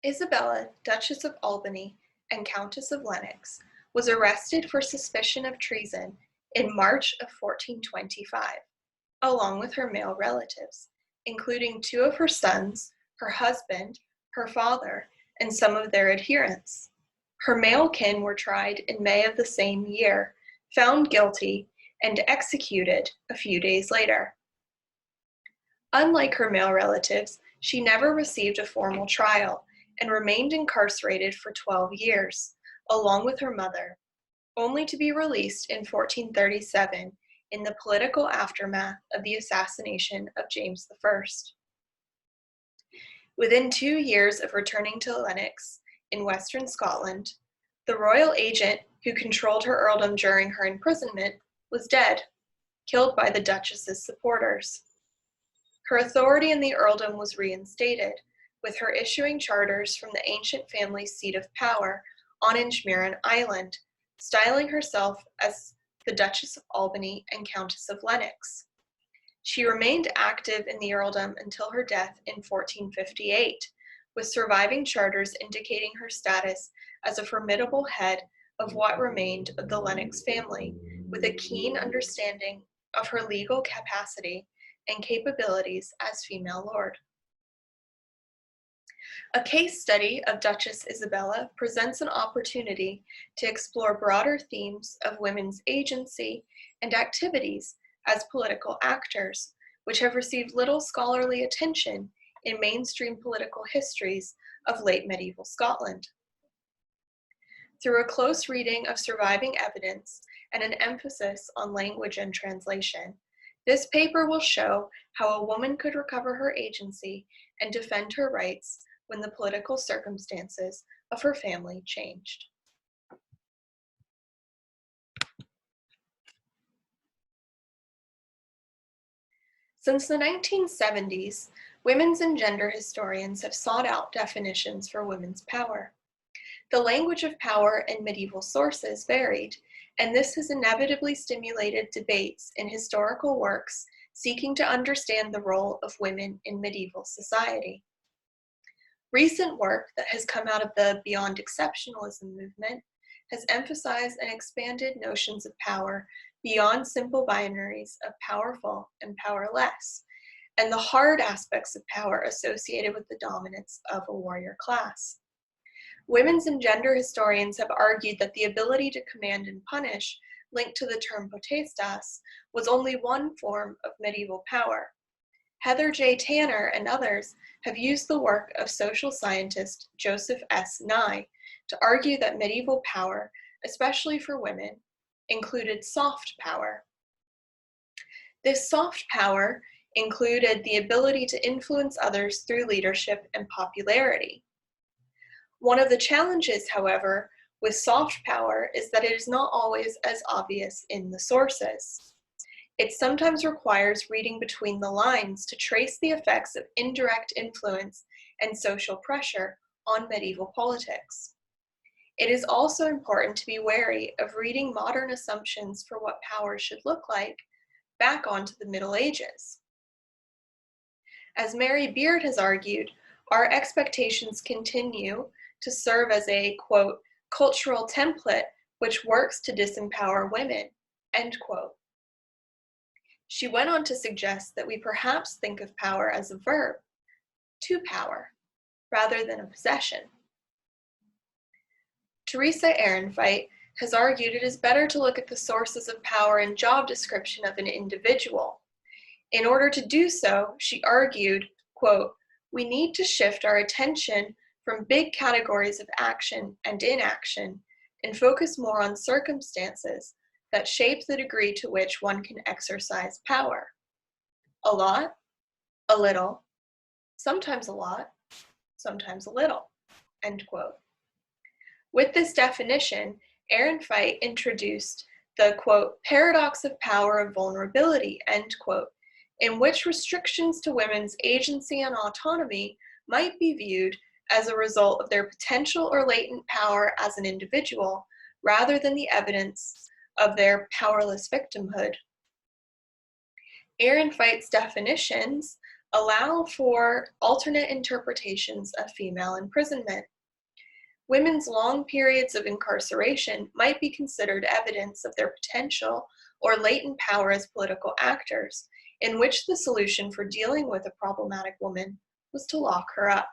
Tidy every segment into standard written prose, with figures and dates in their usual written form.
Isabella, Duchess of Albany and Countess of Lennox, was arrested for suspicion of treason in March of 1425, along with her male relatives, including two of her sons, her husband, her father, and some of their adherents. Her male kin were tried in May of the same year, found guilty, and executed a few days later. Unlike her male relatives, she never received a formal trial and remained incarcerated for 12 years, along with her mother, only to be released in 1437 in the political aftermath of the assassination of James I. Within 2 years of returning to Lennox in western Scotland, the royal agent who controlled her earldom during her imprisonment was dead, killed by the Duchess's supporters. Her authority in the earldom was reinstated, with her issuing charters from the ancient family's seat of power on Inchmurrin Island, styling herself as the Duchess of Albany and Countess of Lennox. She remained active in the earldom until her death in 1458, with surviving charters indicating her status as a formidable head of what remained of the Lennox family, with a keen understanding of her legal capacity and capabilities as female lord. A case study of Duchess Isabella presents an opportunity to explore broader themes of women's agency and activities as political actors, which have received little scholarly attention in mainstream political histories of late medieval Scotland. Through a close reading of surviving evidence and an emphasis on language and translation, this paper will show how a woman could recover her agency and defend her rights when the political circumstances of her family changed. Since the 1970s, women's and gender historians have sought out definitions for women's power. The language of power in medieval sources varied, and this has inevitably stimulated debates in historical works seeking to understand the role of women in medieval society. Recent work that has come out of the beyond exceptionalism movement has emphasized and expanded notions of power beyond simple binaries of powerful and powerless, and the hard aspects of power associated with the dominance of a warrior class. Women's and gender historians have argued that the ability to command and punish, linked to the term potestas, was only one form of medieval power. Heather J. Tanner and others have used the work of social scientist Joseph S. Nye to argue that medieval power, especially for women, included soft power. This soft power included the ability to influence others through leadership and popularity. One of the challenges, however, with soft power is that it is not always as obvious in the sources. It sometimes requires reading between the lines to trace the effects of indirect influence and social pressure on medieval politics. It is also important to be wary of reading modern assumptions for what power should look like back onto the Middle Ages. As Mary Beard has argued, our expectations continue to serve as a, quote, cultural template which works to disempower women, end quote. She went on to suggest that we perhaps think of power as a verb, to power, rather than a possession. Therese Earenfight has argued it is better to look at the sources of power and job description of an individual. In order to do so, she argued, quote, we need to shift our attention from big categories of action and inaction and focus more on circumstances that shape the degree to which one can exercise power. A lot, a little, sometimes a lot, sometimes a little, end quote. With this definition, Earenfight introduced the, quote, paradox of power of vulnerability, end quote, in which restrictions to women's agency and autonomy might be viewed as a result of their potential or latent power as an individual, rather than the evidence of their powerless victimhood. Earenfight's definitions allow for alternate interpretations of female imprisonment. Women's long periods of incarceration might be considered evidence of their potential or latent power as political actors, in which the solution for dealing with a problematic woman was to lock her up.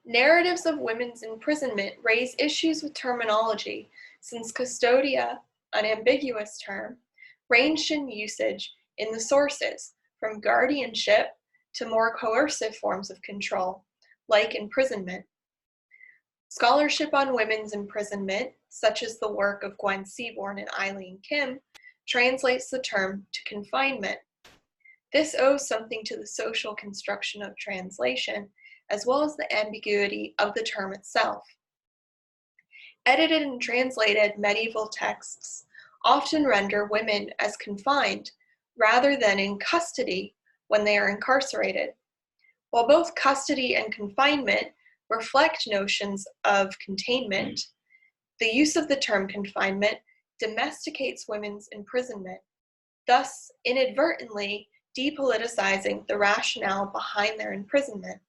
Narratives of women's imprisonment raise issues with terminology, since custodia, an ambiguous term, ranged in usage in the sources, from guardianship to more coercive forms of control, like imprisonment. Scholarship on women's imprisonment, such as the work of Gwen Seaborn and Eileen Kim, translates the term to confinement. This owes something to the social construction of translation, as well as the ambiguity of the term itself. Edited and translated medieval texts often render women as confined rather than in custody when they are incarcerated. While both custody and confinement reflect notions of containment, the use of the term confinement domesticates women's imprisonment, thus inadvertently depoliticizing the rationale behind their imprisonment.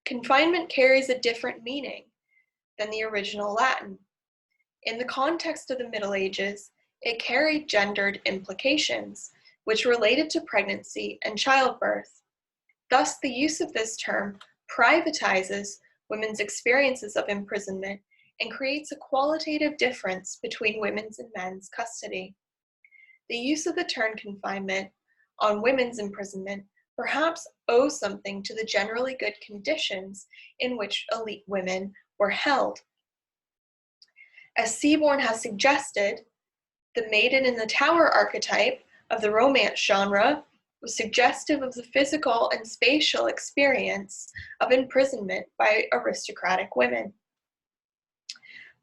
Confinement carries a different meaning than the original Latin. In the context of the Middle Ages, it carried gendered implications, which related to pregnancy and childbirth. Thus, the use of this term privatizes women's experiences of imprisonment and creates a qualitative difference between women's and men's custody. The use of the term confinement on women's imprisonment perhaps owes something to the generally good conditions in which elite women were held. As Seaborn has suggested, the maiden in the tower archetype of the romance genre was suggestive of the physical and spatial experience of imprisonment by aristocratic women.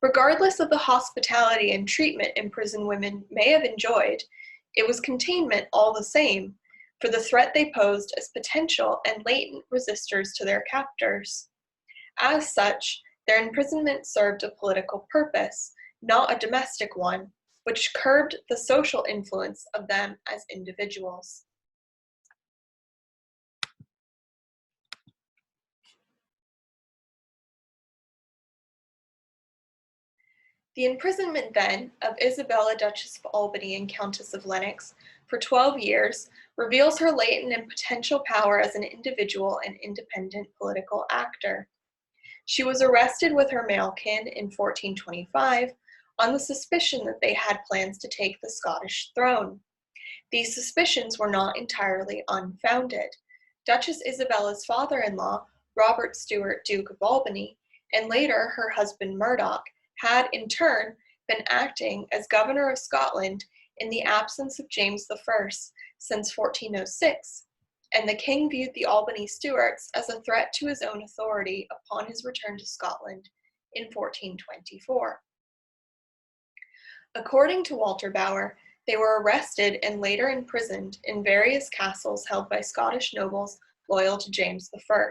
Regardless of the hospitality and treatment imprisoned women may have enjoyed, it was containment all the same, for the threat they posed as potential and latent resistors to their captors. As such, their imprisonment served a political purpose, not a domestic one, which curbed the social influence of them as individuals. The imprisonment then of Isabella, Duchess of Albany and Countess of Lennox for 12 years reveals her latent and potential power as an individual and independent political actor. She was arrested with her male kin in 1425 on the suspicion that they had plans to take the Scottish throne. These suspicions were not entirely unfounded. Duchess Isabella's father-in-law, Robert Stuart, Duke of Albany, and later her husband Murdoch, had in turn been acting as governor of Scotland in the absence of James I since 1406, and the king viewed the Albany Stuarts as a threat to his own authority upon his return to Scotland in 1424. According to Walter Bauer, they were arrested and later imprisoned in various castles held by Scottish nobles loyal to James I.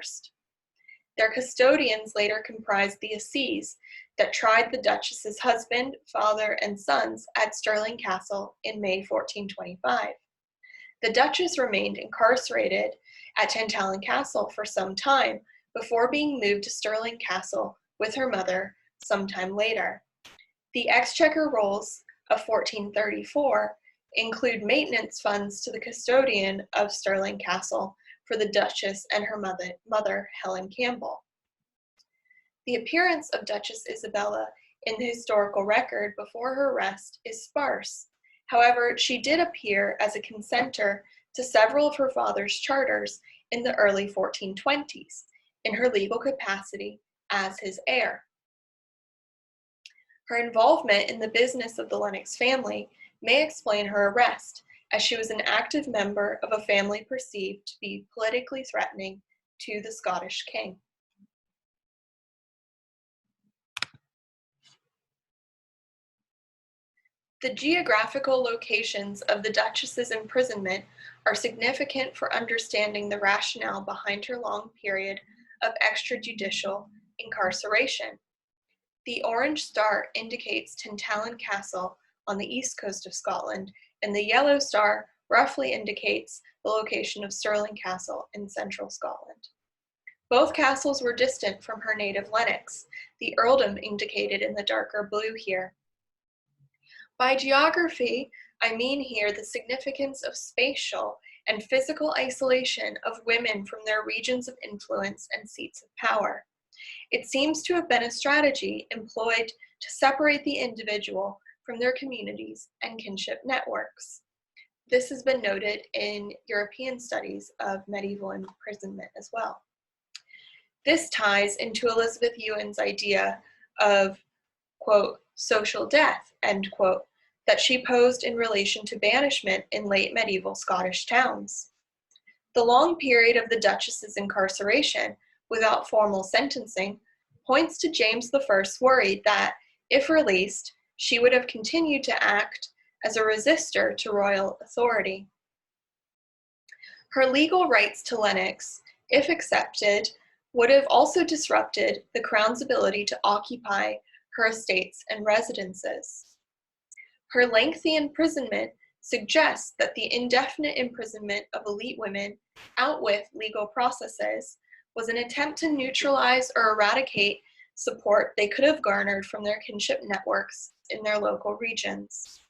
Their custodians later comprised the Assize that tried the Duchess's husband, father, and sons at Stirling Castle in May 1425. The Duchess remained incarcerated at Tantallon Castle for some time before being moved to Stirling Castle with her mother sometime later. The Exchequer Rolls of 1434 include maintenance funds to the custodian of Stirling Castle for the Duchess and her mother Helen Campbell. The appearance of Duchess Isabella in the historical record before her arrest is sparse. However, she did appear as a consenter to several of her father's charters in the early 1420s in her legal capacity as his heir. Her involvement in the business of the Lennox family may explain her arrest, as she was an active member of a family perceived to be politically threatening to the Scottish king. The geographical locations of the Duchess's imprisonment are significant for understanding the rationale behind her long period of extrajudicial incarceration. The orange star indicates Tintagel Castle on the east coast of Scotland, and the yellow star roughly indicates the location of Stirling Castle in central Scotland. Both castles were distant from her native Lennox, the earldom indicated in the darker blue here. By geography, I mean here the significance of spatial and physical isolation of women from their regions of influence and seats of power. It seems to have been a strategy employed to separate the individual from their communities and kinship networks. This has been noted in European studies of medieval imprisonment as well. This ties into Elizabeth Ewan's idea of, quote, social death, end quote, that she posed in relation to banishment in late medieval Scottish towns. The long period of the Duchess's incarceration, without formal sentencing, points to James I's worry that, if released, she would have continued to act as a resistor to royal authority. Her legal rights to Lennox, if accepted, would have also disrupted the crown's ability to occupy her estates and residences. Her lengthy imprisonment suggests that the indefinite imprisonment of elite women out with legal processes was an attempt to neutralize or eradicate support they could have garnered from their kinship networks in their local regions.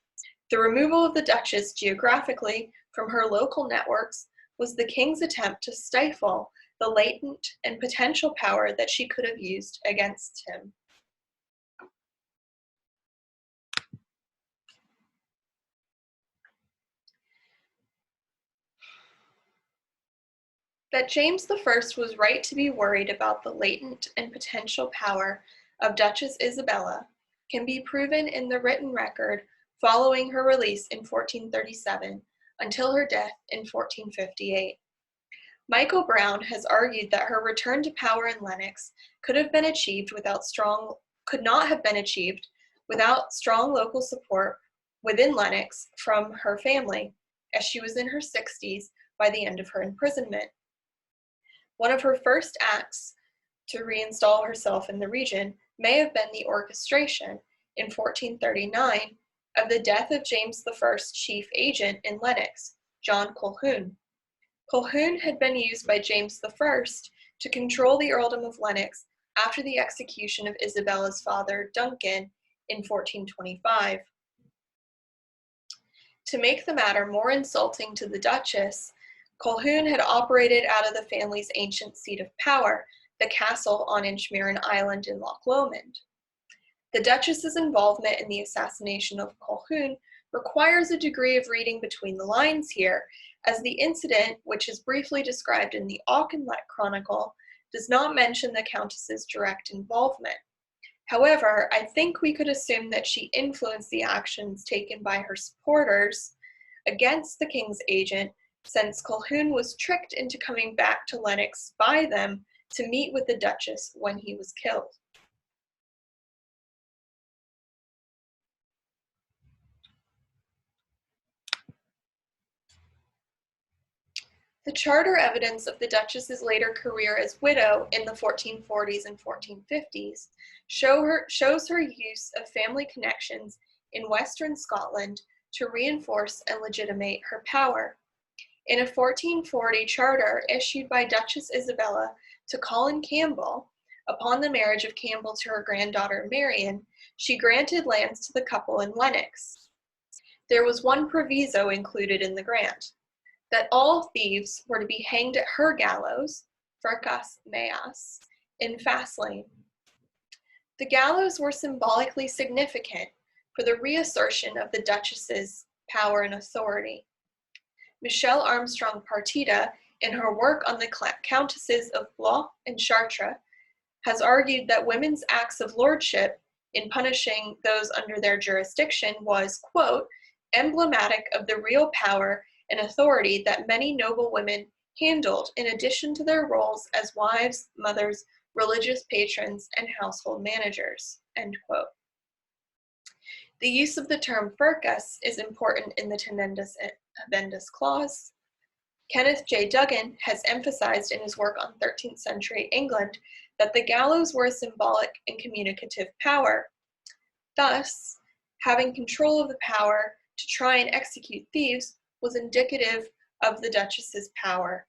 The removal of the Duchess geographically from her local networks was the king's attempt to stifle the latent and potential power that she could have used against him. That James I was right to be worried about the latent and potential power of Duchess Isabella can be proven in the written record following her release in 1437 until her death in 1458. Michael Brown has argued that her return to power in Lennox could not have been achieved without strong local support within Lennox from her family, as she was in her 60s by the end of her imprisonment. One of her first acts to reinstall herself in the region may have been the orchestration, in 1439, of the death of James I's chief agent in Lennox, John Colquhoun. Colquhoun had been used by James I to control the earldom of Lennox after the execution of Isabella's father, Duncan, in 1425. To make the matter more insulting to the Duchess, Colquhoun had operated out of the family's ancient seat of power, the castle on Inchmurrin Island in Loch Lomond. The Duchess's involvement in the assassination of Colquhoun requires a degree of reading between the lines here, as the incident, which is briefly described in the Auchinleck Chronicle, does not mention the Countess's direct involvement. However, I think we could assume that she influenced the actions taken by her supporters against the king's agent, since Colquhoun was tricked into coming back to Lennox by them to meet with the Duchess when he was killed. The charter evidence of the Duchess's later career as widow in the 1440s and 1450s shows her use of family connections in Western Scotland to reinforce and legitimate her power. In a 1440 charter issued by Duchess Isabella to Colin Campbell, upon the marriage of Campbell to her granddaughter Marion, she granted lands to the couple in Lennox. There was one proviso included in the grant, that all thieves were to be hanged at her gallows, Firkas Meas, in Fastlane. The gallows were symbolically significant for the reassertion of the Duchess's power and authority. Michelle Armstrong Partida, in her work on the Countesses of Blois and Chartres, has argued that women's acts of lordship in punishing those under their jurisdiction was, quote, emblematic of the real power and authority that many noble women handled in addition to their roles as wives, mothers, religious patrons, and household managers, end quote. The use of the term firkas is important in the Tenendus Habendus clause. Kenneth J. Duggan has emphasized in his work on 13th century England that the gallows were a symbolic and communicative power. Thus, having control of the power to try and execute thieves was indicative of the Duchess's power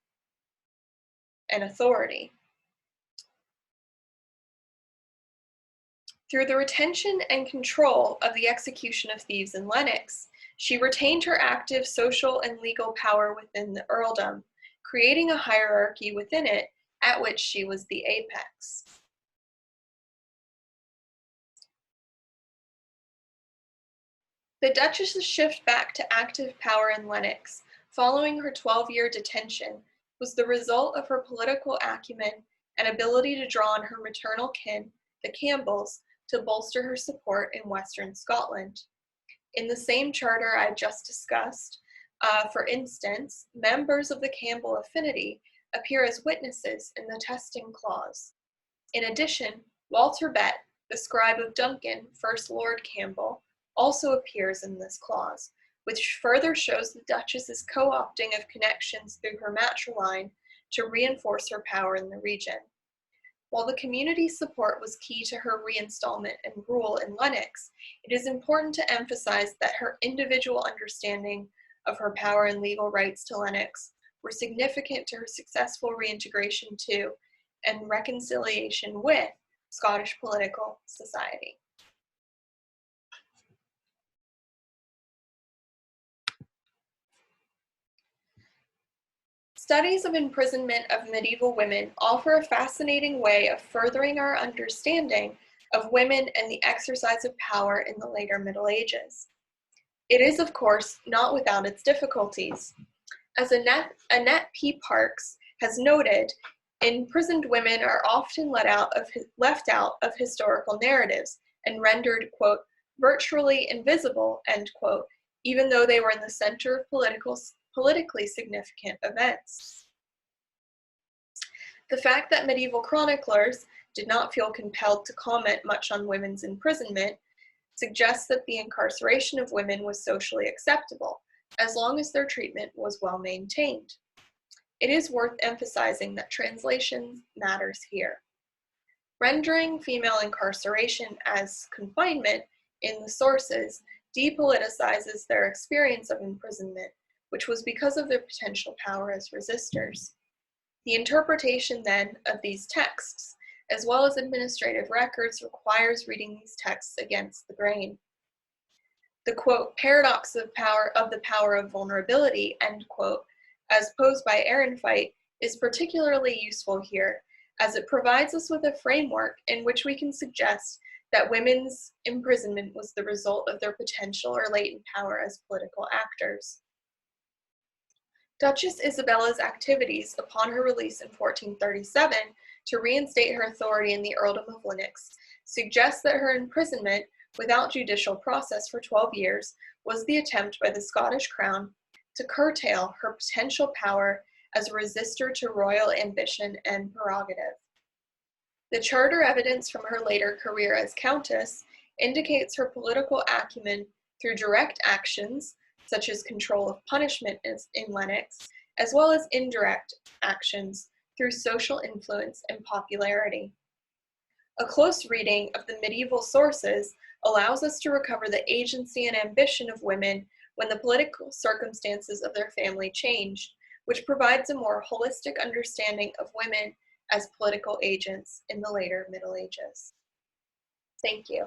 and authority. Through the retention and control of the execution of thieves in Lennox, she retained her active social and legal power within the earldom, creating a hierarchy within it at which she was the apex. The Duchess's shift back to active power in Lennox, following her 12-year detention, was the result of her political acumen and ability to draw on her maternal kin, the Campbells, to bolster her support in Western Scotland. In the same charter I just discussed, for instance, members of the Campbell affinity appear as witnesses in the testing clause. In addition, Walter Bett, the scribe of Duncan, First Lord Campbell, also appears in this clause, which further shows the Duchess's co-opting of connections through her matriline to reinforce her power in the region. While the community's support was key to her reinstallment and rule in Lennox, it is important to emphasize that her individual understanding of her power and legal rights to Lennox were significant to her successful reintegration to and reconciliation with Scottish political society. Studies of imprisonment of medieval women offer a fascinating way of furthering our understanding of women and the exercise of power in the later Middle Ages. It is, of course, not without its difficulties. As Annette P. Parks has noted, imprisoned women are often left out of historical narratives and rendered, quote, virtually invisible, end quote, even though they were in the center of politically significant events. The fact that medieval chroniclers did not feel compelled to comment much on women's imprisonment suggests that the incarceration of women was socially acceptable, as long as their treatment was well maintained. It is worth emphasizing that translation matters here. Rendering female incarceration as confinement in the sources depoliticizes their experience of imprisonment, which was because of their potential power as resistors. The interpretation, then, of these texts, as well as administrative records, requires reading these texts against the grain. The, quote, paradox of the power of vulnerability, end quote, as posed by Earenfight, is particularly useful here, as it provides us with a framework in which we can suggest that women's imprisonment was the result of their potential or latent power as political actors. Duchess Isabella's activities upon her release in 1437 to reinstate her authority in the earldom of Lennox suggest that her imprisonment without judicial process for 12 years was the attempt by the Scottish crown to curtail her potential power as a resistor to royal ambition and prerogative. The charter evidence from her later career as countess indicates her political acumen through direct actions, such as control of punishment in Lennox, as well as indirect actions through social influence and popularity. A close reading of the medieval sources allows us to recover the agency and ambition of women when the political circumstances of their family changed, which provides a more holistic understanding of women as political agents in the later Middle Ages. Thank you.